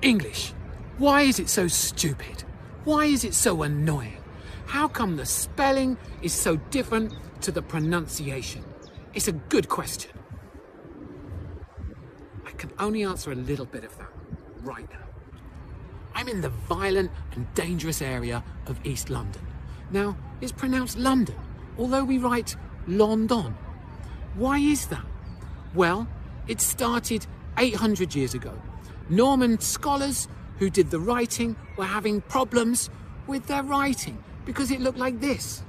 English. Why is it so stupid? Why is it so annoying? How come the spelling is so different to the pronunciation? It's a good question. I can only answer a little bit of that right now. I'm in the violent and dangerous area of East London. Now, it's pronounced London, although we write London. Why is that? Well, it started 800 years ago. Norman scholars who did the writing were having problems with their writing because it looked like this.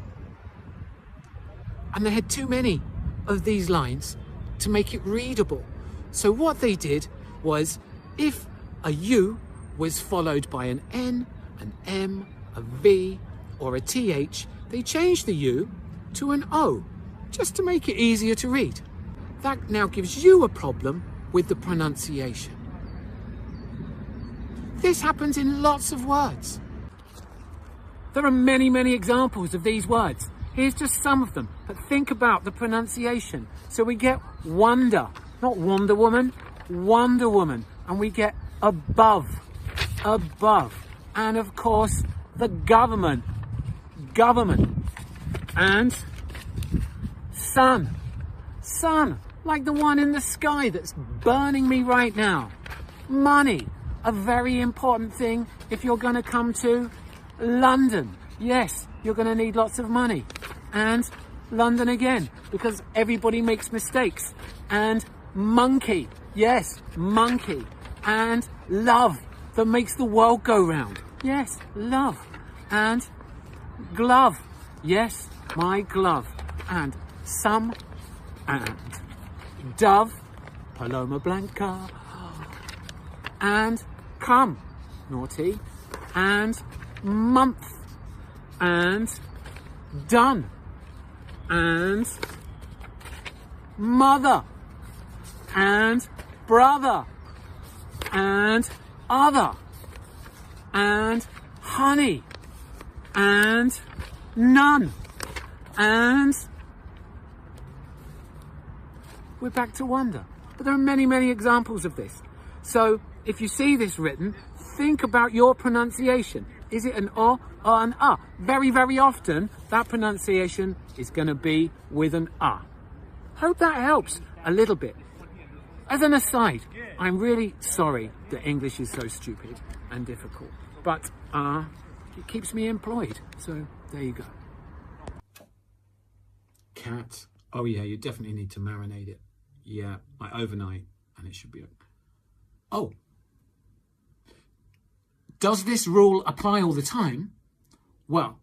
And they had too many of these lines to make it readable. So what they did was, if a U was followed by an N, an M, a V, or a TH, they changed the U to an O, just to make it easier to read. That now gives you a problem with the pronunciation. This happens in lots of words. There are many, many examples of these words. Here's just some of them, but think about the pronunciation. So we get wonder, not Wonder Woman, Wonder Woman, and we get above, above, and of course the government, government, and sun, sun, like the one in the sky that's burning me right now. Money, a very important thing if you're going to come to London. Yes, you're going to need lots of money. And London again, because everybody makes mistakes. And monkey, yes, monkey. And love, that makes the world go round. Yes, love. And glove, yes, my glove. And some, and dove, Paloma Blanca. And come, naughty. And month. And done. And mother. And brother. And other. And honey. And none. And we're back to wonder. But there are many, many examples of this. So if you see this written, think about your pronunciation. Is it an O or an A? Very, very often, that pronunciation is going to be with an A. Hope that helps a little bit. As an aside, I'm really sorry that English is so stupid and difficult, but it keeps me employed. So there you go. Cat. Oh yeah, you definitely need to marinate it. Yeah, like overnight, and it should be. Oh. Does this rule apply all the time? Well,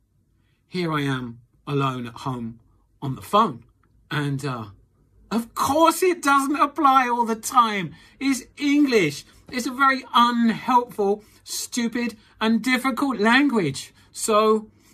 here I am alone at home on the phone, and of course it doesn't apply all the time. It's English. It's a very unhelpful, stupid, and difficult language. So